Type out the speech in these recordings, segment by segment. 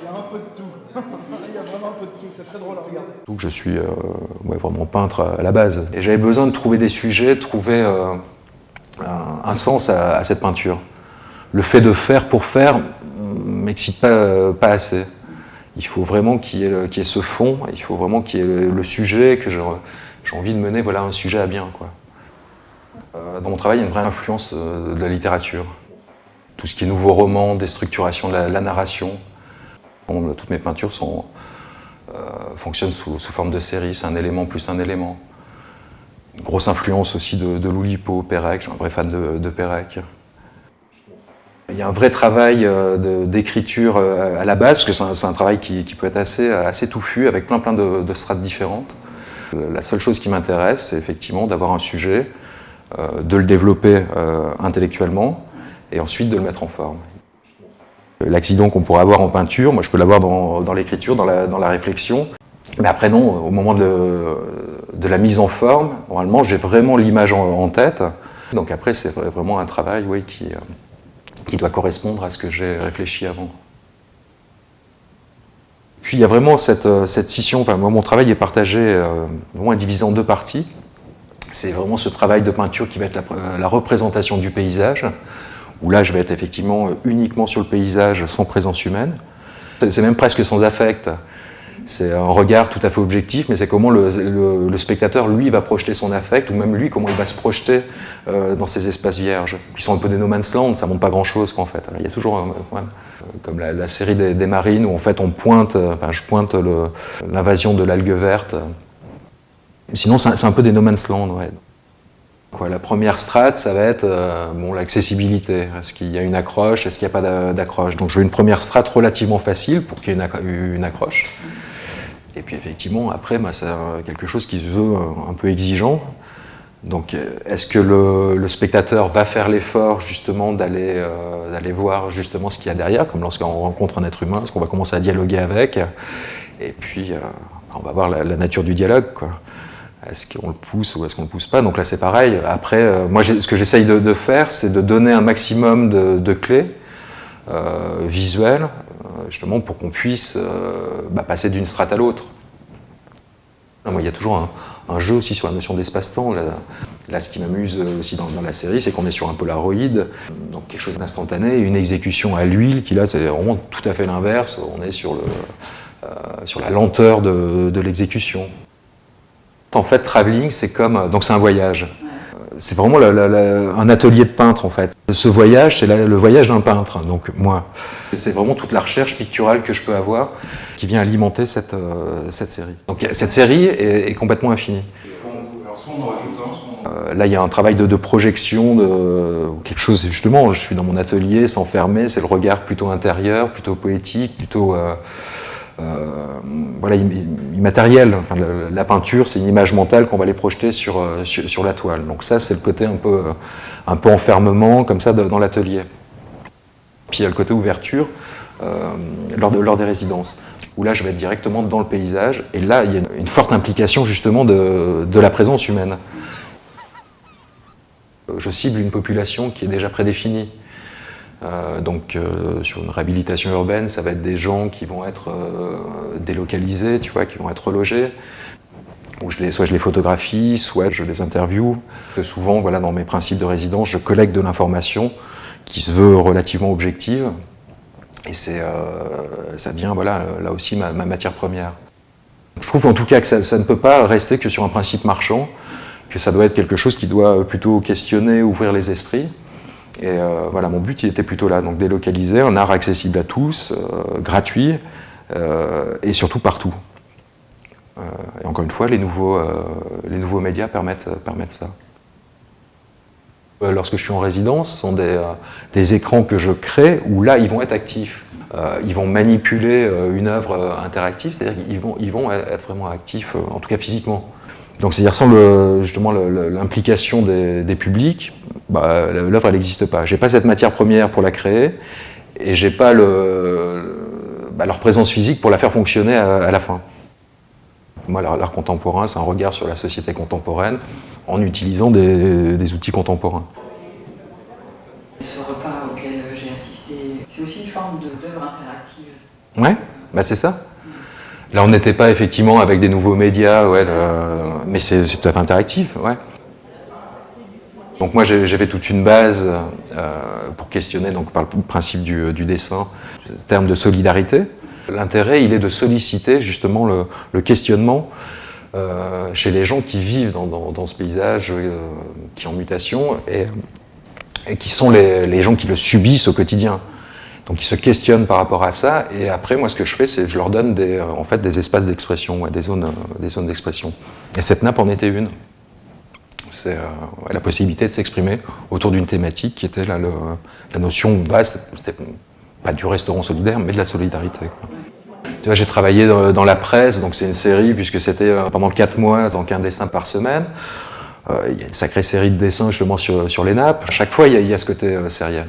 Il y a un peu de tout. Il y a vraiment un peu de tout. C'est très drôle à regarder. Donc je suis vraiment peintre à la base. Et j'avais besoin de trouver des sujets, de trouver un sens à cette peinture. Le fait de faire pour faire m'excite pas assez. Il faut vraiment qu'il y ait ce fond, il faut vraiment qu'il y ait le sujet, que j'ai envie de mener un sujet à bien, quoi. Dans mon travail, il y a une vraie influence de la littérature. Tout ce qui est nouveau roman, déstructuration de la narration. Toutes mes peintures fonctionnent sous forme de série, c'est un élément plus un élément. Une grosse influence aussi de Loulipo, Pérec, je suis un vrai fan de Pérec. Il y a un vrai travail d'écriture à la base, parce que c'est un travail qui peut être assez touffu, avec plein de strates différentes. La seule chose qui m'intéresse, c'est effectivement d'avoir un sujet, de le développer intellectuellement, et ensuite de le mettre en forme. L'accident qu'on pourrait avoir en peinture, moi je peux l'avoir dans l'écriture, dans la réflexion. Mais après non, au moment de la mise en forme, normalement j'ai vraiment l'image en tête. Donc après c'est vraiment un travail qui doit correspondre à ce que j'ai réfléchi avant. Puis il y a vraiment cette scission, moi mon travail est partagé, vraiment divisé en deux parties. C'est vraiment ce travail de peinture qui va être la représentation du paysage, où là je vais être effectivement uniquement sur le paysage sans présence humaine. C'est même presque sans affect. C'est un regard tout à fait objectif, mais c'est comment le spectateur, lui, va projeter son affect, ou même lui, comment il va se projeter dans ces espaces vierges, qui sont un peu des no man's land, ça ne montre pas grand-chose, en fait. Alors, il y a toujours, comme la série des Marines, où en fait je pointe l'invasion de l'algue verte. Sinon, c'est un peu des no man's land, ouais. La première strate, ça va être l'accessibilité. Est-ce qu'il y a une accroche, est-ce qu'il n'y a pas d'accroche? Donc je veux une première strate relativement facile pour qu'il y ait une accroche. Et puis effectivement, après, c'est quelque chose qui se veut un peu exigeant. Donc est-ce que le spectateur va faire l'effort justement d'aller voir justement ce qu'il y a derrière, comme lorsqu'on rencontre un être humain, est-ce qu'on va commencer à dialoguer avec? Et puis on va voir la nature du dialogue, quoi. Est-ce qu'on le pousse ou est-ce qu'on ne le pousse pas? Donc là c'est pareil. Après, moi ce que j'essaye de faire, c'est de donner un maximum de clés visuelles, justement pour qu'on puisse passer d'une strate à l'autre. Il y a toujours un jeu aussi sur la notion d'espace-temps. Là, ce qui m'amuse aussi dans la série, c'est qu'on est sur un Polaroid, donc quelque chose d'instantané, une exécution à l'huile, qui là c'est vraiment tout à fait l'inverse. On est sur la lenteur de l'exécution. En fait, travelling, c'est un voyage. C'est vraiment un atelier de peintre, en fait. Ce voyage, c'est le voyage d'un peintre. Donc moi, c'est vraiment toute la recherche picturale que je peux avoir qui vient alimenter cette série. Donc cette série est complètement infinie. Là, il y a un travail de projection, quelque chose, justement, je suis dans mon atelier, sans fermer, c'est le regard plutôt intérieur, plutôt poétique, plutôt... immatériel. Enfin, la peinture, c'est une image mentale qu'on va aller projeter sur la toile. Donc ça, c'est le côté un peu enfermement, comme ça, dans l'atelier. Puis il y a le côté ouverture lors des résidences, où là, je vais être directement dans le paysage, et là, il y a une forte implication, justement, de la présence humaine. Je cible une population qui est déjà prédéfinie. Sur une réhabilitation urbaine, ça va être des gens qui vont être délocalisés, qui vont être relogés. Où soit je les photographie, soit je les interviewe. Souvent, dans mes principes de résidence, je collecte de l'information qui se veut relativement objective. Et ça devient, là aussi, ma matière première. Je trouve en tout cas que ça ne peut pas rester que sur un principe marchand, que ça doit être quelque chose qui doit plutôt questionner, ouvrir les esprits. Et mon but il était plutôt là, donc délocaliser, un art accessible à tous, gratuit, et surtout partout. Et encore une fois, les nouveaux médias permettent ça. Lorsque je suis en résidence, ce sont des écrans que je crée, où là, ils vont être actifs. Ils vont manipuler une œuvre interactive, c'est-à-dire qu'ils vont être vraiment actifs, en tout cas physiquement. Donc c'est-à-dire sans l'implication des publics, l'œuvre elle n'existe pas. J'ai pas cette matière première pour la créer et j'ai pas leur présence physique pour la faire fonctionner à la fin. Moi, l'art contemporain, c'est un regard sur la société contemporaine en utilisant des outils contemporains. Ce repas auquel j'ai assisté, c'est aussi une forme d'œuvre interactive. Ouais. Bah, c'est ça. Là, on n'était pas effectivement avec des nouveaux médias, ouais, mais c'est tout à fait interactif. Ouais. Donc moi, j'avais toute une base pour questionner donc, par le principe du dessin, le terme de solidarité. L'intérêt, il est de solliciter justement le questionnement chez les gens qui vivent dans ce paysage qui est en mutation et qui sont les gens qui le subissent au quotidien. Donc ils se questionnent par rapport à ça, et après moi ce que je fais c'est que je leur donne en fait, des espaces d'expression, ouais, des zones d'expression. Et cette nappe en était une. C'est la possibilité de s'exprimer autour d'une thématique qui était là, la notion vaste, c'était pas du restaurant solidaire, mais de la solidarité. Quoi. Tu vois, j'ai travaillé dans la presse, donc c'est une série puisque c'était pendant 4 mois, donc un dessin par semaine. Il y a une sacrée série de dessins justement sur les nappes. À chaque fois il y a ce côté sériel.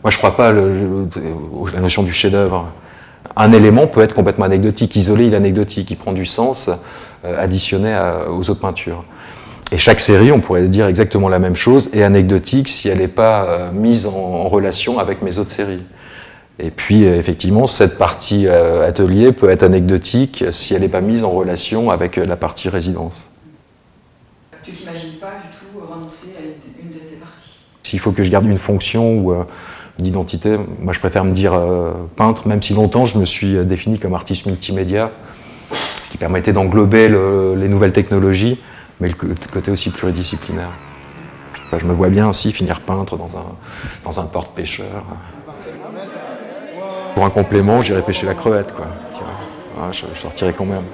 Moi, je ne crois pas à la notion du chef-d'œuvre. Un élément peut être complètement anecdotique. Isolé, il est anecdotique. Il prend du sens additionné aux autres peintures. Et chaque série, on pourrait dire exactement la même chose, est anecdotique si elle n'est pas mise en relation avec mes autres séries. Et puis, effectivement, cette partie atelier peut être anecdotique si elle n'est pas mise en relation avec la partie résidence. Tu t'imagines pas du tout renoncer à une de ces parties? S'il faut que je garde une fonction ou d'identité, moi je préfère me dire peintre, même si longtemps je me suis défini comme artiste multimédia, ce qui permettait d'englober les nouvelles technologies, mais le côté aussi pluridisciplinaire. Je me vois bien aussi finir peintre dans un porte-pêcheur. Pour un complément, j'irais pêcher la crevette, quoi. Je sortirais quand même.